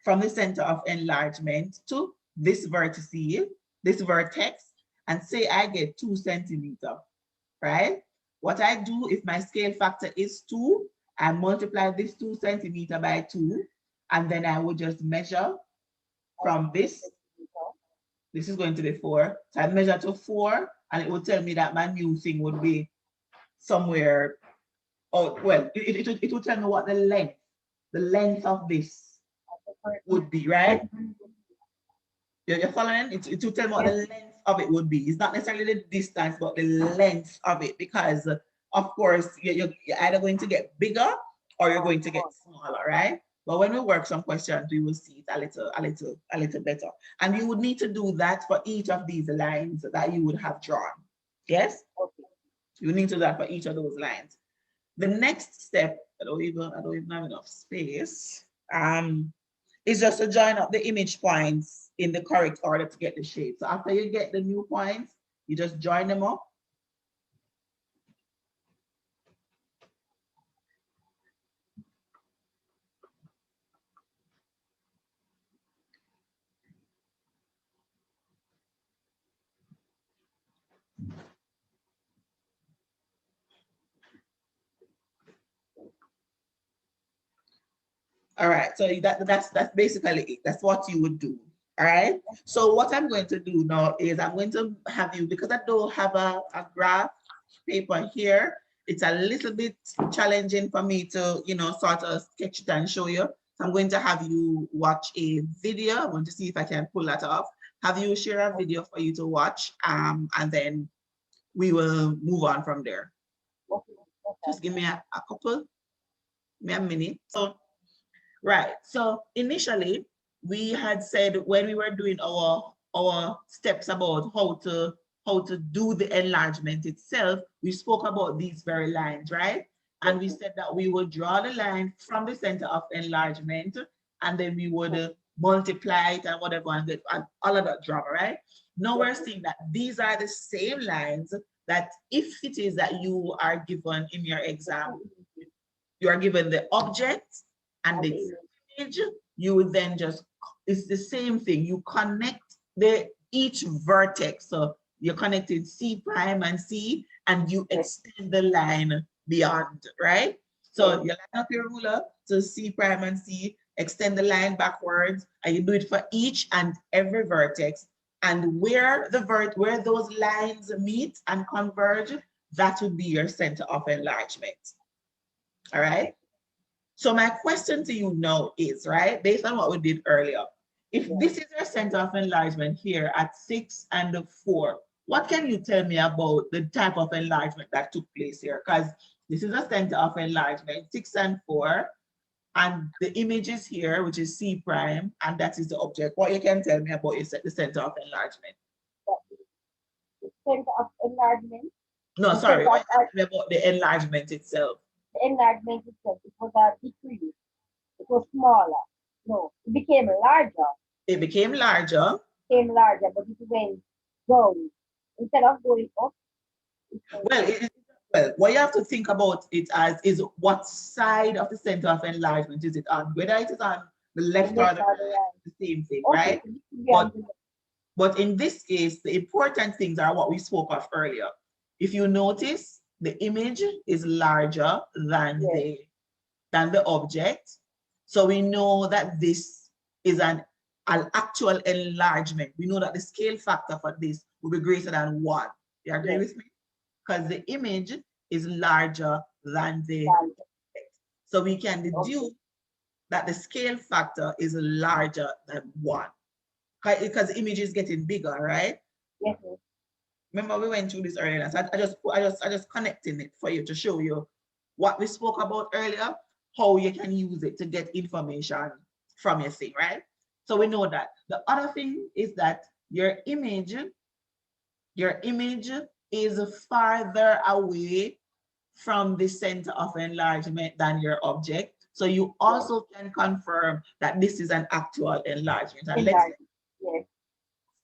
from the center of enlargement to this vertice, this vertex, and say I get 2 centimeters, right? What I do, if my scale factor is 2, I multiply this 2 centimeters by 2, and then I would just measure from this. This is going to be 4. So I measure to 4, and it will tell me that my new thing would be somewhere. Oh, well, it will tell me what the length of this would be, right? You're following? It will tell me what the length of it would be. It's not necessarily the distance, but the length of it, because of course you're either going to get bigger or you're going to get smaller, right? But when we work some questions, we will see it a little better. And you would need to do that for each of these lines that you would have drawn. Yes? Okay. You need to do that for each of those lines. The next step, I don't even have enough space, is just to join up the image points in the correct order to get the shape. So after you get the new points, you just join them up. All right, so that's basically it. That's what you would do. All right. So what I'm going to do now is I'm going to have you, because I don't have a graph paper here, it's a little bit challenging for me to, sort of sketch it and show you. So I'm going to have you watch a video. I want to see if I can pull that off. Have you share a video for you to watch, and then we will move on from there. Just give me a couple, a minute. So, right. So initially, we had said when we were doing our steps about how to do the enlargement itself, we spoke about these very lines, right? And we said that we would draw the line from the center of enlargement, and then we would multiply it and whatever, and all of that drama, right? Now we're seeing that these are the same lines that if it is that you are given in your exam, you are given the object and the image, you would then just, it's the same thing. You connect each vertex. So you're connecting C prime and C, and you extend the line beyond, right? So you line up your ruler to C prime and C, extend the line backwards, and you do it for each and every vertex. And where those lines meet and converge, that would be your center of enlargement. All right. So my question to you now is, right, based on what we did earlier, if this is your center of enlargement here at 6 and 4, what can you tell me about the type of enlargement that took place here? Because this is a center of enlargement, 6 and 4, and the image is here, which is C prime, and that is the object. What you can tell me about the center of enlargement? The center of enlargement? No, sorry, what tell me about the enlargement itself? The enlargement itself, it was a decrease. It was smaller. No, it became larger. It became larger. Became larger, but it went down. Instead of going up. Well, what you have to think about it as is what side of the center of enlargement is it on? Whether it is on the left or the right, the same thing, right? But in this case, the important things are what we spoke of earlier. If you notice, the image is larger than the object. So we know that this is an actual enlargement. We know that the scale factor for this will be greater than 1. You agree with me? Because the image is larger than the object. So we can deduce that the scale factor is larger than 1. Because the image is getting bigger, right? Yes. Remember we went through this earlier. So I just connecting it for you to show you what we spoke about earlier, how you can use it to get information from your thing, right? So we know that. The other thing is that your image is farther away from the center of enlargement than your object. So you also can confirm that this is an actual enlargement. And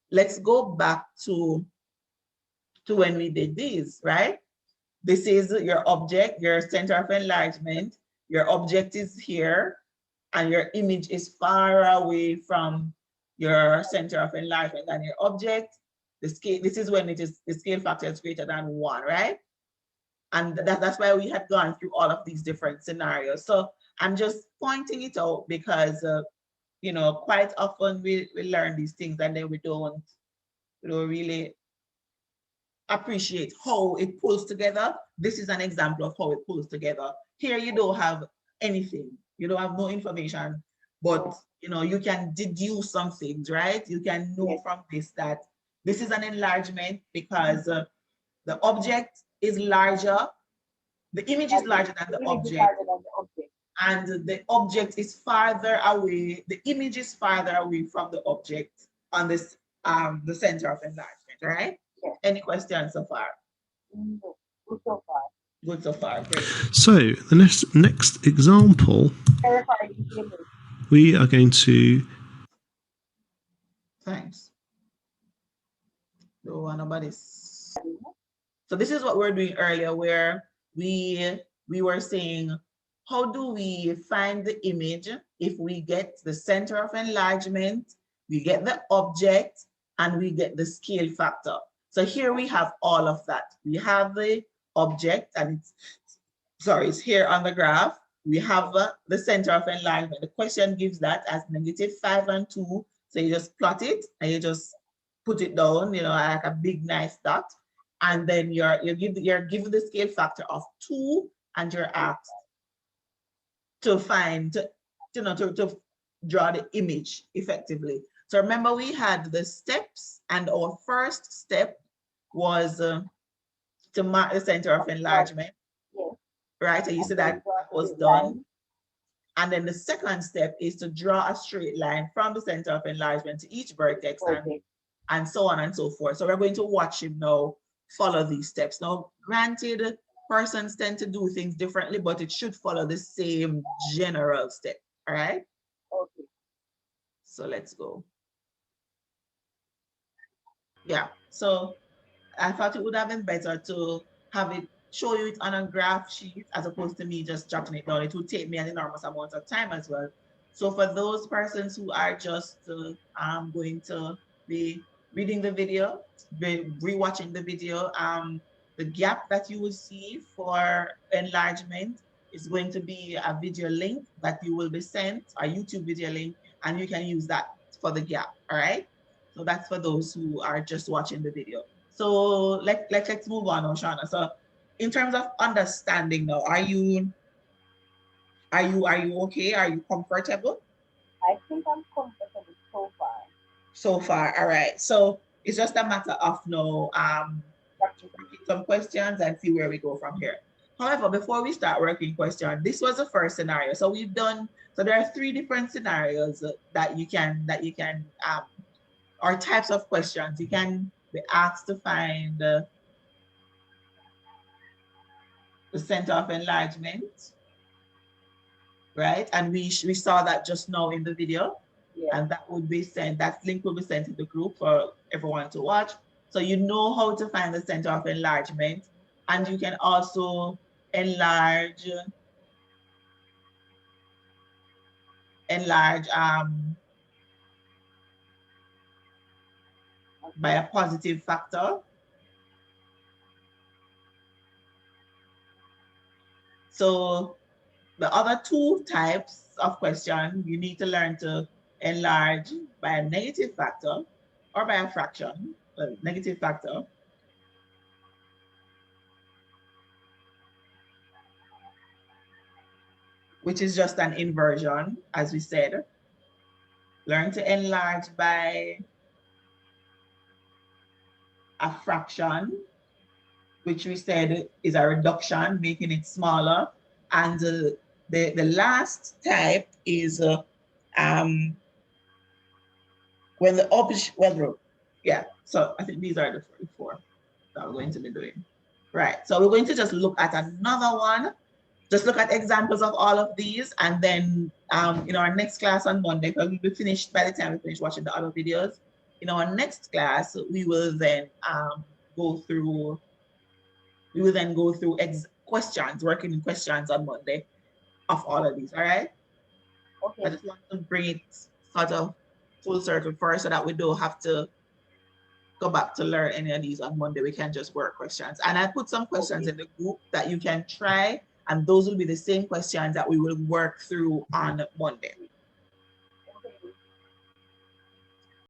let's go back to when we did this, right? This is your object, your center of enlargement. Your object is here, and your image is far away from your center of enlargement than your object. The scale, this is when it is the scale factor is greater than 1, right? And that's why we had gone through all of these different scenarios. So I'm just pointing it out because you know, quite often we learn these things and then we don't really appreciate how it pulls together. This is an example of how it pulls together. Here you don't have anything. You don't have no information, but you know, you can deduce some things, right? You can know from this that this is an enlargement because the object is larger. The image is larger than the object. And the object is farther away. The image is farther away from the object on this the center of enlargement, right? Yes. Any questions so far? No. Good so far. Good so far. Great. So the next example, we are going to. Thanks. Don't want nobody. So this is what we were doing earlier, where we were saying, how do we find the image if we get the center of enlargement, we get the object, and we get the scale factor? So here we have all of that. We have the object, and it's here on the graph. We have the center of enlargement. The question gives that as -5 and 2. So you just plot it and you just put it down, you know, like a big nice dot. And then you're given the scale factor of 2, and you're asked to find, you know, to draw the image effectively. So remember, we had the steps, and our first step was to mark the center of enlargement, right? And you see that was done. And then the second step is to draw a straight line from the center of enlargement to each vertex, and so on and so forth. So we're going to watch him now follow these steps. Now, granted, persons tend to do things differently, but it should follow the same general step, all right? Okay. So let's go. Yeah, so I thought it would have been better to have it show you it on a graph sheet as opposed to me just jotting it down. It would take me an enormous amount of time as well. So for those persons who are just going to be reading the video, rewatching the video, the gap that you will see for enlargement is going to be a video link that you will be sent, a YouTube video link, and you can use that for the gap, all right? So that's for those who are just watching the video. So let's move on, Oshana. So in terms of understanding now, are you okay? Are you comfortable? I think I'm comfortable so far. So far, all right. So it's just a matter of now some questions and see where we go from here. However, before we start working question, this was the first scenario. So we've done, so there are 3 different scenarios that you can or types of questions. You can be asked to find the center of enlargement, right? And we saw that just now in the video. And that would be sent, that link will be sent to the group for everyone to watch. So you know how to find the center of enlargement, and you can also enlarge by a positive factor. So the other 2 types of question, you need to learn to enlarge by a negative factor or by a fraction, a negative factor. which is just an inversion, as we said. Learn to enlarge by a fraction, which we said is a reduction, making it smaller. And the last type is when the opposite, well, yeah, so I think these are the four that we're going to be doing. Right, so we're going to just look at another one. Just look at examples of all of these, and then in our next class on Monday, because we'll be finished by the time we finish watching the other videos. In our next class, we will then go through questions, working in questions on Monday of all of these. All right. Okay. I just want to bring it sort of full circle first, so that we don't have to go back to learn any of these on Monday. We can just work questions. And I put some questions in the group that you can try, and those will be the same questions that we will work through on Monday.